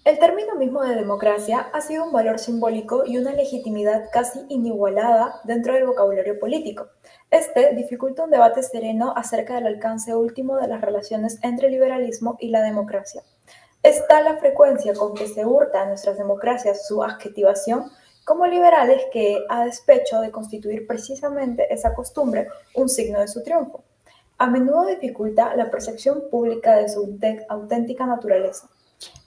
[SPEAKER 8] El término mismo de democracia ha sido un valor simbólico y una legitimidad casi inigualada dentro del vocabulario político. Este dificulta un debate sereno acerca del alcance último de las relaciones entre el liberalismo y la democracia. Es tal la frecuencia con que se hurta a nuestras democracias su adjetivación como liberales que, a despecho de constituir precisamente esa costumbre un signo de su triunfo, a menudo dificulta la percepción pública de su auténtica naturaleza.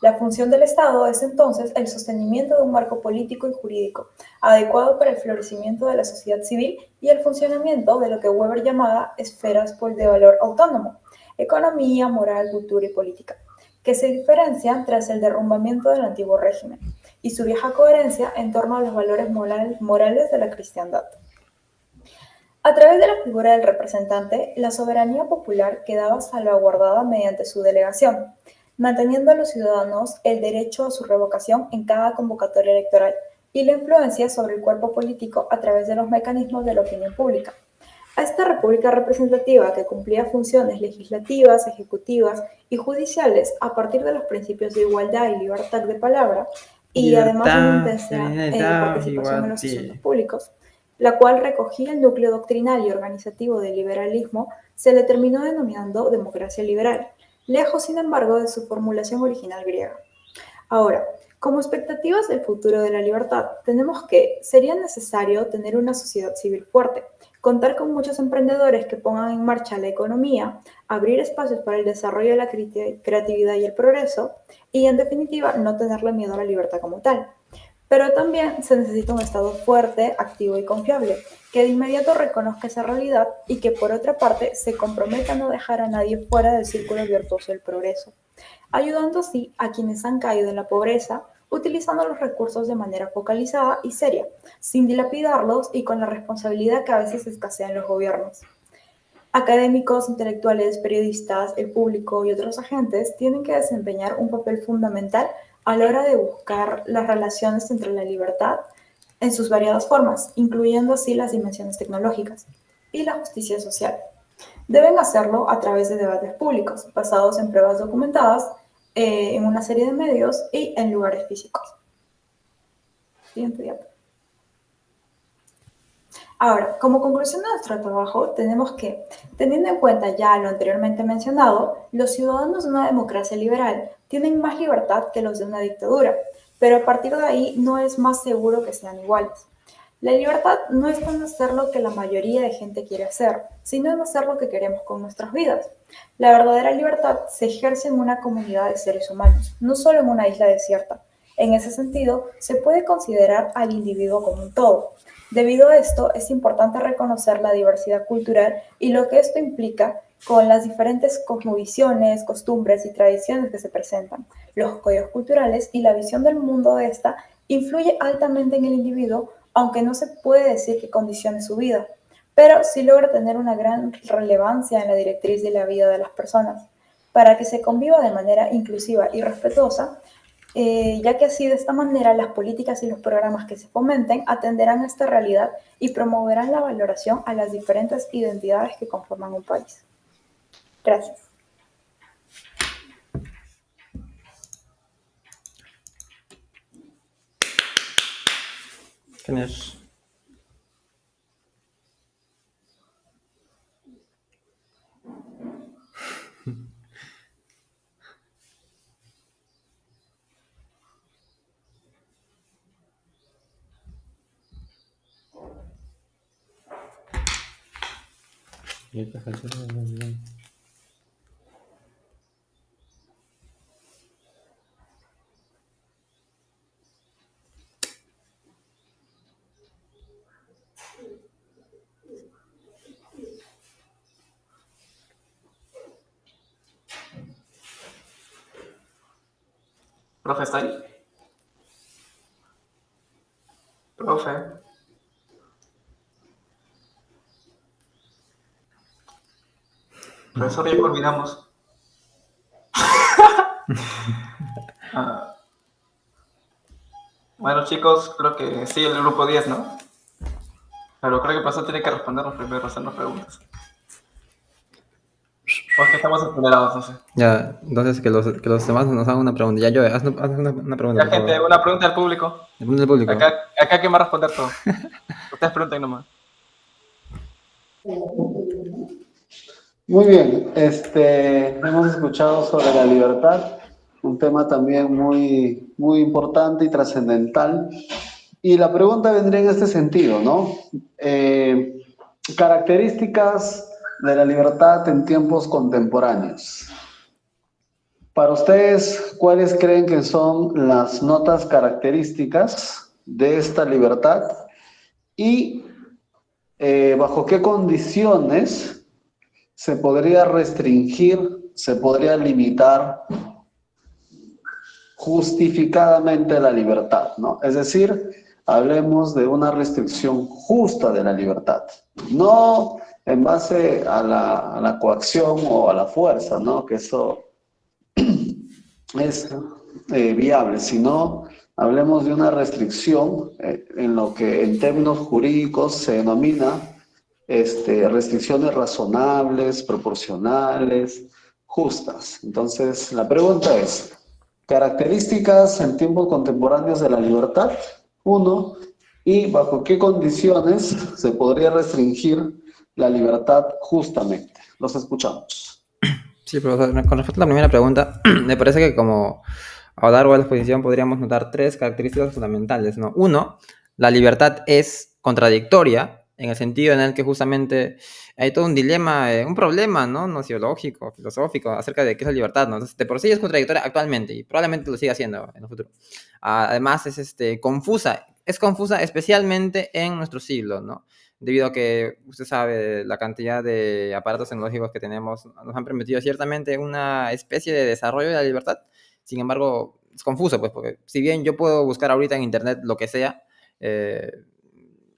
[SPEAKER 8] La función del Estado es entonces el sostenimiento de un marco político y jurídico, adecuado para el florecimiento de la sociedad civil y el funcionamiento de lo que Weber llamaba esferas de valor autónomo, economía, moral, cultura y política, que se diferencian tras el derrumbamiento del antiguo régimen y su vieja coherencia en torno a los valores morales de la cristiandad. A través de la figura del representante, la soberanía popular quedaba salvaguardada mediante su delegación, manteniendo a los ciudadanos el derecho a su revocación en cada convocatoria electoral y la influencia sobre el cuerpo político a través de los mecanismos de la opinión pública. A esta república representativa, que cumplía funciones legislativas, ejecutivas y judiciales a partir de los principios de igualdad y libertad de palabra, y además de una intensa participación en los asuntos públicos, la cual recogía el núcleo doctrinal y organizativo del liberalismo, se le terminó denominando democracia liberal, lejos, sin embargo, de su formulación original griega. Ahora, como expectativas del futuro de la libertad, tenemos que sería necesario tener una sociedad civil fuerte, contar con muchos emprendedores que pongan en marcha la economía, abrir espacios para el desarrollo de la creatividad y el progreso, y en definitiva, no tenerle miedo a la libertad como tal. Pero también se necesita un Estado fuerte, activo y confiable, que de inmediato reconozca esa realidad y que por otra parte se comprometa a no dejar a nadie fuera del círculo virtuoso del progreso, ayudando así a quienes han caído en la pobreza, utilizando los recursos de manera focalizada y seria, sin dilapidarlos y con la responsabilidad que a veces escasea en los gobiernos. Académicos, intelectuales, periodistas, el público y otros agentes tienen que desempeñar un papel fundamental a la hora de buscar las relaciones entre la libertad en sus variadas formas, incluyendo así las dimensiones tecnológicas, y la justicia social. Deben hacerlo a través de debates públicos, basados en pruebas documentadas, en una serie de medios y en lugares físicos. Siguiente diapo. Ahora, como conclusión de nuestro trabajo, tenemos que, teniendo en cuenta ya lo anteriormente mencionado, los ciudadanos de una democracia liberal tienen más libertad que los de una dictadura, pero a partir de ahí no es más seguro que sean iguales. La libertad no está en hacer lo que la mayoría de gente quiere hacer, sino en hacer lo que queremos con nuestras vidas. La verdadera libertad se ejerce en una comunidad de seres humanos, no solo en una isla desierta. En ese sentido, se puede considerar al individuo como un todo. Debido a esto, es importante reconocer la diversidad cultural y lo que esto implica con las diferentes cosmovisiones, costumbres y tradiciones que se presentan. Los códigos culturales y la visión del mundo de esta influye altamente en el individuo, aunque no se puede decir que condicione su vida, pero sí logra tener una gran relevancia en la directriz de la vida de las personas, para que se conviva de manera inclusiva y respetuosa, ya que así de esta manera las políticas y los programas que se fomenten atenderán a esta realidad y promoverán la valoración a las diferentes identidades que conforman un país. Gracias.
[SPEAKER 1] ¿Quién es?
[SPEAKER 7] ¿Profe está ahí? Profe. Profesor, ya culminamos. Ah, bueno, chicos, creo que sí, el grupo 10, ¿no? Pero creo que el profesor tiene que respondernos primero, hacernos preguntas. O es que estamos acelerados, no sé.
[SPEAKER 1] Ya, entonces que los demás nos hagan una pregunta. Ya, yo, haz una pregunta.
[SPEAKER 7] Ya, gente, una pregunta al público.
[SPEAKER 1] Pregunta al público.
[SPEAKER 7] Acá ¿quién va a responder todo? Ustedes pregunten nomás.
[SPEAKER 10] Muy bien, hemos escuchado sobre la libertad, un tema también muy, muy importante y trascendental. Y la pregunta vendría en este sentido, ¿no? Características de la libertad en tiempos contemporáneos. Para ustedes, ¿cuáles creen que son las notas características de esta libertad? Y ¿bajo qué condiciones se podría restringir, se podría limitar justificadamente la libertad, ¿no? Es decir, hablemos de una restricción justa de la libertad, no en base a la coacción o a la fuerza, ¿no? Que eso es viable, sino hablemos de una restricción en lo que en términos jurídicos se denomina restricciones razonables, proporcionales, justas. Entonces, la pregunta es, características en tiempos contemporáneos de la libertad, 1, y bajo qué condiciones se podría restringir la libertad justamente. Los escuchamos.
[SPEAKER 1] Sí, profesor, con respecto a la primera pregunta, me parece que como a lo largo de la exposición podríamos notar 3 características fundamentales, ¿no? 1, la libertad es contradictoria, en el sentido en el que justamente hay todo un dilema, un problema, ¿no? Nociológico, filosófico, acerca de qué es la libertad, ¿no? Entonces, de por sí es contradictoria actualmente y probablemente lo siga siendo en el futuro. Además, es confusa especialmente en nuestro siglo, ¿no? Debido a que, usted sabe, la cantidad de aparatos tecnológicos que tenemos nos han permitido ciertamente una especie de desarrollo de la libertad. Sin embargo, es confuso, pues, porque si bien yo puedo buscar ahorita en internet lo que sea,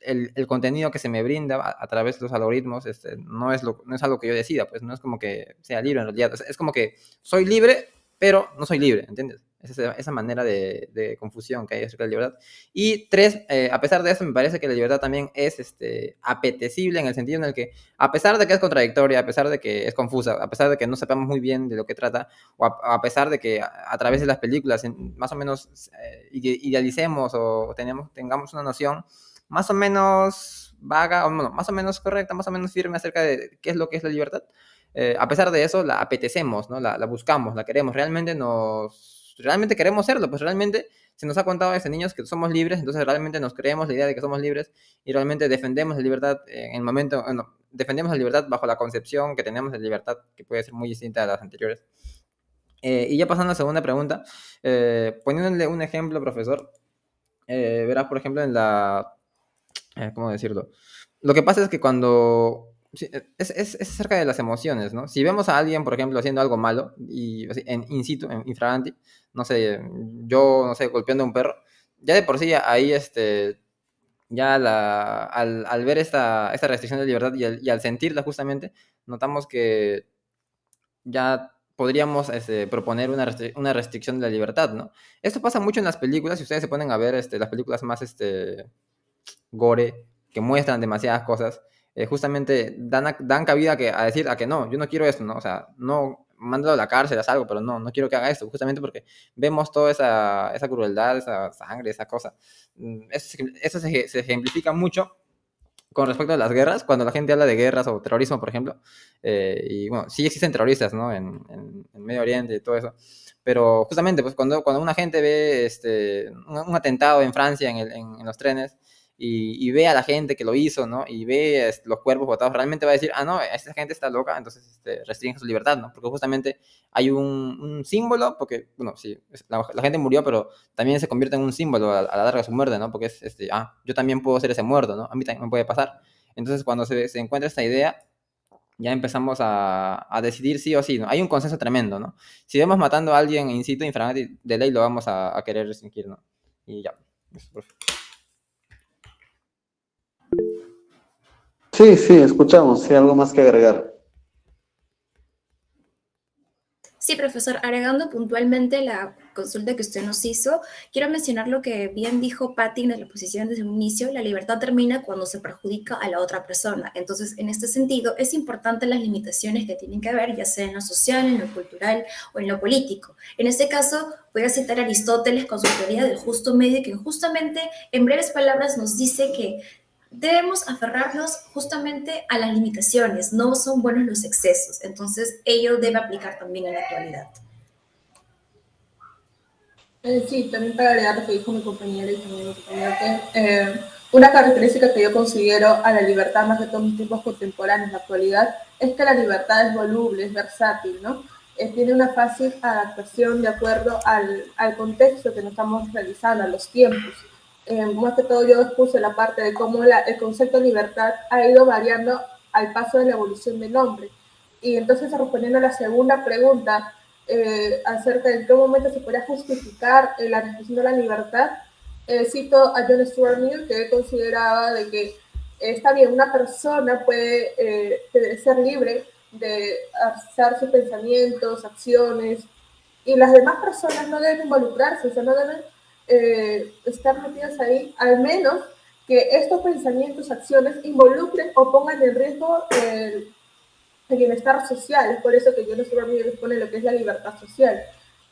[SPEAKER 1] el contenido que se me brinda a través de los algoritmos no es algo que yo decida, pues no es como que sea libre en realidad. Es como que soy libre, pero no soy libre, ¿entiendes? Es esa manera de confusión que hay acerca de la libertad. Y 3, a pesar de eso, me parece que la libertad también es apetecible en el sentido en el que, a pesar de que es contradictoria, a pesar de que es confusa, a pesar de que no sepamos muy bien de lo que trata, o a pesar de que a través de las películas más o menos idealicemos o tengamos una noción más o menos vaga, o bueno, más o menos correcta, más o menos firme acerca de qué es lo que es la libertad, a pesar de eso la apetecemos, ¿no? La buscamos, la queremos, realmente queremos serlo, pues realmente se nos ha contado desde niños que somos libres, entonces realmente nos creemos la idea de que somos libres y realmente defendemos la libertad en el momento, defendemos la libertad bajo la concepción que tenemos de libertad, que puede ser muy distinta a las anteriores. Y ya pasando a la segunda pregunta, poniéndole un ejemplo, profesor, verás, por ejemplo, en ¿cómo decirlo? Lo que pasa es que cuando... Es acerca de las emociones, ¿no? Si vemos a alguien, por ejemplo, haciendo algo malo, y in situ, en infraganti, no sé, yo, no sé, golpeando a un perro, ya de por sí ahí, ya al ver esta restricción de libertad y al sentirla justamente, notamos que ya podríamos proponer una restricción de la libertad, ¿no? Esto pasa mucho en las películas, si ustedes se ponen a ver las películas más gore, que muestran demasiadas cosas, justamente dan cabida a decir a que no, yo no quiero esto, ¿no? O sea, no, mándalo a la cárcel, haz algo, pero no quiero que haga esto, justamente porque vemos toda esa crueldad, esa sangre, esa cosa. Eso se ejemplifica mucho con respecto a las guerras, cuando la gente habla de guerras o terrorismo, por ejemplo, y bueno, sí existen terroristas, ¿no? En Medio Oriente y todo eso, pero justamente, pues cuando una gente ve un atentado en Francia en los trenes, y ve a la gente que lo hizo, ¿no? Y ve los cuerpos botados, realmente va a decir, no, esta gente está loca, entonces restringen su libertad, ¿no? Porque justamente hay un símbolo, porque, bueno, sí, la gente murió, pero también se convierte en un símbolo a la larga de su muerte, ¿no? Porque es, yo también puedo ser ese muerto, ¿no? A mí también me puede pasar. Entonces, cuando se encuentra esta idea, ya empezamos a decidir sí o sí, ¿no? Hay un consenso tremendo, ¿no? Si vemos matando a alguien in situ, infraganti, de ley lo vamos a querer restringir, ¿no? Y ya. Eso, por favor.
[SPEAKER 10] Sí, escuchamos, sí, algo más que agregar.
[SPEAKER 8] Sí, profesor, agregando puntualmente la consulta que usted nos hizo, quiero mencionar lo que bien dijo Patti en la exposición desde un inicio: la libertad termina cuando se perjudica a la otra persona. Entonces, en este sentido, es importante las limitaciones que tienen que haber, ya sea en lo social, en lo cultural o en lo político. En este caso, voy a citar a Aristóteles con su teoría del justo medio, que justamente, en breves palabras, nos dice que debemos aferrarnos justamente a las limitaciones, no son buenos los excesos, entonces ello debe aplicar también en la actualidad.
[SPEAKER 2] Sí, también para agregar lo que dijo mi compañera y también mi compañera, que una característica que yo considero a la libertad, más que todo en tiempos contemporáneos, en la actualidad, es que la libertad es voluble, es versátil, ¿no? Tiene una fácil adaptación de acuerdo al contexto que nos estamos realizando, a los tiempos. Más que todo yo expuse la parte de cómo el concepto de libertad ha ido variando al paso de la evolución del hombre. Y entonces, respondiendo a la segunda pregunta, acerca de en qué momento se podría justificar la restricción de la libertad, cito a John Stuart Mill, que consideraba de que está bien, una persona puede ser libre de hacer sus pensamientos, acciones, y las demás personas no deben involucrarse, o sea, no deben estar metidas ahí, al menos que estos pensamientos, acciones involucren o pongan en riesgo el bienestar social. Es por eso que yo no estoy a mí dispone lo que es la libertad social.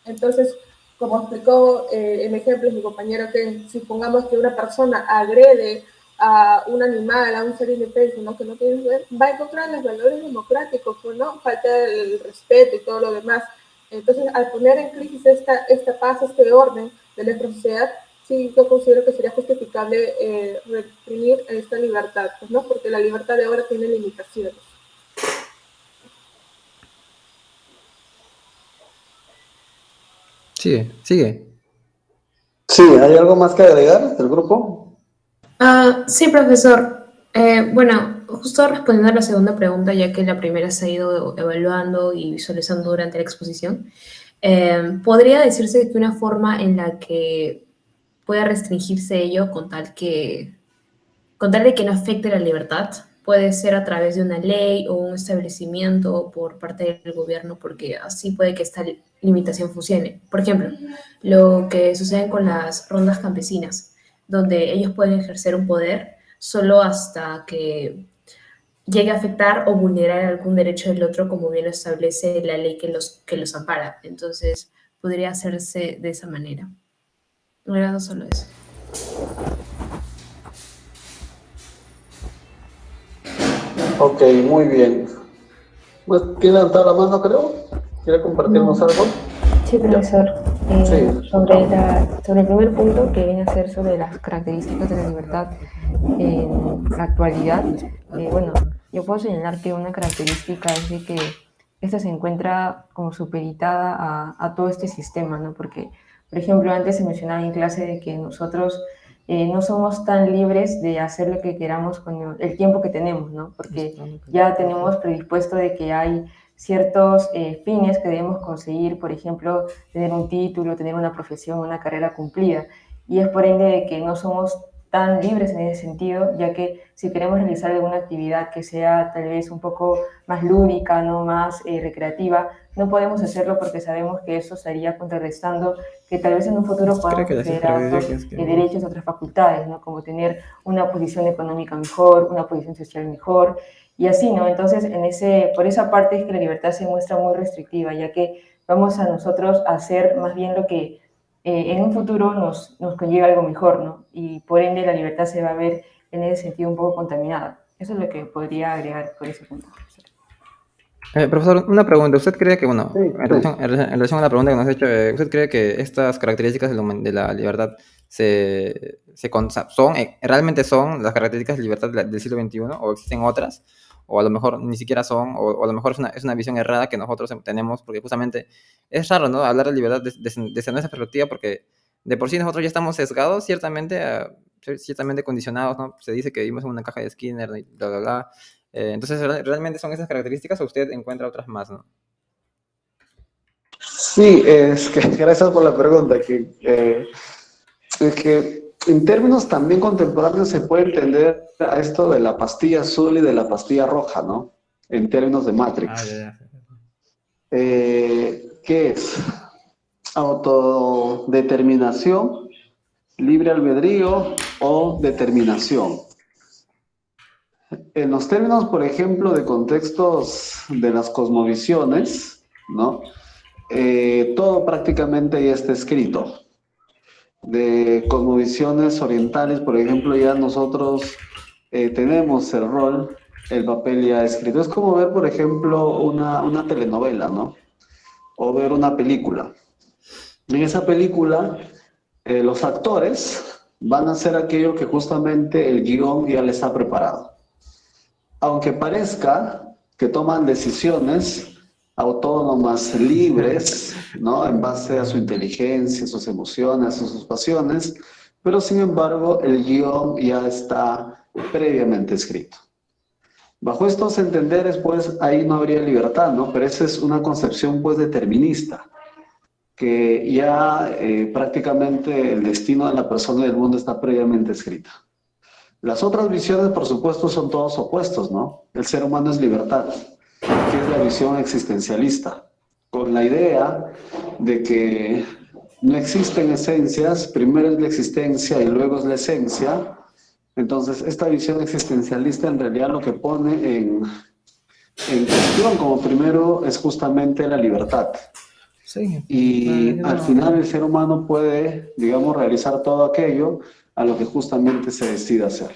[SPEAKER 2] Entonces, como explicó en ejemplos mi compañero, que si pongamos que una persona agrede a un animal, a un ser indefenso, ¿no? Que no tiene que ver, va en contra de los valores democráticos, ¿no? Falta el respeto y todo lo demás. Entonces, al poner en crisis esta paz, este orden de nuestra sociedad, sí, yo considero que sería justificable reprimir esta libertad, pues, ¿no? Porque la libertad de ahora tiene limitaciones.
[SPEAKER 1] Sigue.
[SPEAKER 10] Sí, ¿hay algo más que agregar del grupo?
[SPEAKER 4] Sí, profesor. Bueno, justo respondiendo a la segunda pregunta, ya que la primera se ha ido evaluando y visualizando durante la exposición, ¿podría decirse que una forma en la que pueda restringirse ello con tal de que no afecte la libertad puede ser a través de una ley o un establecimiento por parte del gobierno, porque así puede que esta limitación funcione? Por ejemplo, lo que sucede con las rondas campesinas, donde ellos pueden ejercer un poder solo hasta que llegue a afectar o vulnerar algún derecho del otro, como bien lo establece la ley que los ampara. Entonces, podría hacerse de esa manera. No era solo eso.
[SPEAKER 10] Ok, muy bien. Pues, ¿quiere levantar la mano, creo? ¿Quiere compartirnos algo?
[SPEAKER 9] Sí, profesor.
[SPEAKER 10] Sí.
[SPEAKER 9] Sobre el primer punto, que viene a ser sobre las características de la libertad en la actualidad, bueno, yo puedo señalar que una característica es de que esta se encuentra como supeditada a todo este sistema, ¿no? Porque, por ejemplo, antes se mencionaba en clase de que nosotros no somos tan libres de hacer lo que queramos con el tiempo que tenemos, ¿no? Porque ya tenemos predispuesto de que hay ciertos fines que debemos conseguir, por ejemplo, tener un título, tener una profesión, una carrera cumplida. Y es por ende de que no somos tan libres en ese sentido, ya que si queremos realizar alguna actividad que sea tal vez un poco más lúdica, ¿no? Más recreativa, no podemos hacerlo porque sabemos que eso estaría contrarrestando que tal vez en un futuro podamos acceder a otros derechos, otras facultades, ¿no? Como tener una posición económica mejor, una posición social mejor, y así, ¿no? Entonces, por esa parte es que la libertad se muestra muy restrictiva, ya que vamos a nosotros a hacer más bien lo que en un futuro nos conlleva algo mejor, ¿no? Y por ende la libertad se va a ver en ese sentido un poco contaminada. Eso es lo que podría agregar por ese punto.
[SPEAKER 1] Profesor, una pregunta. ¿Usted cree que, bueno,
[SPEAKER 10] Sí,
[SPEAKER 1] en relación a la pregunta que nos ha hecho, ¿usted cree que estas características de la libertad realmente son las características de libertad del siglo XXI, o existen otras? O a lo mejor ni siquiera son, o a lo mejor es una visión errada que nosotros tenemos, porque justamente es raro, ¿no? Hablar de libertad desde nuestra perspectiva, porque de por sí nosotros ya estamos sesgados, ciertamente condicionados, ¿no? Se dice que vivimos en una caja de Skinner y bla, bla, bla. Entonces, ¿realmente son esas características o usted encuentra otras más, no?
[SPEAKER 10] Sí, es que gracias por la pregunta. Es que en términos también contemporáneos se puede entender a esto de la pastilla azul y de la pastilla roja, ¿no? En términos de Matrix.
[SPEAKER 1] Ya.
[SPEAKER 10] ¿Qué es? Autodeterminación, libre albedrío o determinación. En los términos, por ejemplo, de contextos de las cosmovisiones, ¿no? Todo prácticamente ya está escrito. De cosmovisiones orientales, por ejemplo, ya nosotros tenemos el rol, el papel ya escrito. Es como ver, por ejemplo, una telenovela, ¿no? O ver una película. En esa película, los actores van a hacer aquello que justamente el guión ya les ha preparado. Aunque parezca que toman decisiones autónomas, libres, ¿no? En base a su inteligencia, sus emociones, a sus pasiones, pero sin embargo el guión ya está previamente escrito. Bajo estos entenderes, pues ahí no habría libertad, ¿no? Pero esa es una concepción, pues, determinista, que ya prácticamente el destino de la persona y del mundo está previamente escrita. Las otras visiones, por supuesto, son todos opuestos, ¿no? El ser humano es libertad, que es la visión existencialista, con la idea de que no existen esencias, primero es la existencia y luego es la esencia. Entonces, esta visión existencialista en realidad lo que pone en cuestión como primero es justamente la libertad.
[SPEAKER 1] Sí.
[SPEAKER 10] Y al final el ser humano puede, digamos, realizar todo aquello a lo que justamente se decide hacer.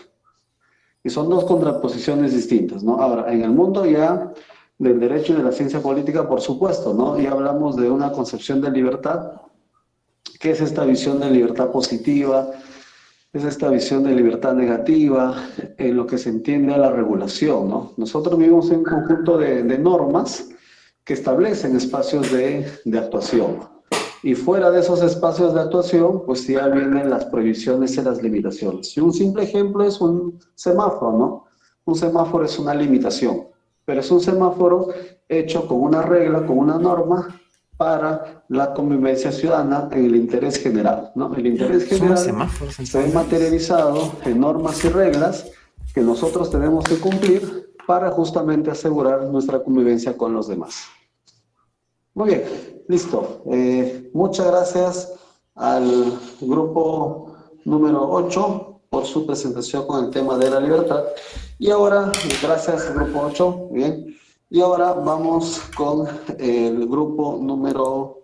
[SPEAKER 10] Y son dos contraposiciones distintas, ¿no? Ahora, en el mundo ya del derecho y de la ciencia política, por supuesto, ¿no? Ya hablamos de una concepción de libertad. ¿Qué es esta visión de libertad positiva? Es esta visión de libertad negativa, en lo que se entiende a la regulación, ¿no? Nosotros vivimos en un conjunto de normas que establecen espacios de actuación. Y fuera de esos espacios de actuación, pues ya vienen las prohibiciones y las limitaciones. Y un simple ejemplo es un semáforo, ¿no? Un semáforo es una limitación, pero es un semáforo hecho con una regla, con una norma, para la convivencia ciudadana en el interés general, ¿no? El interés general se ve materializado en normas y reglas que nosotros tenemos que cumplir para justamente asegurar nuestra convivencia con los demás. Muy bien, listo. Muchas gracias al grupo número 8 por su presentación con el tema de la libertad. Y ahora, gracias grupo 8, bien. Y ahora vamos con el grupo número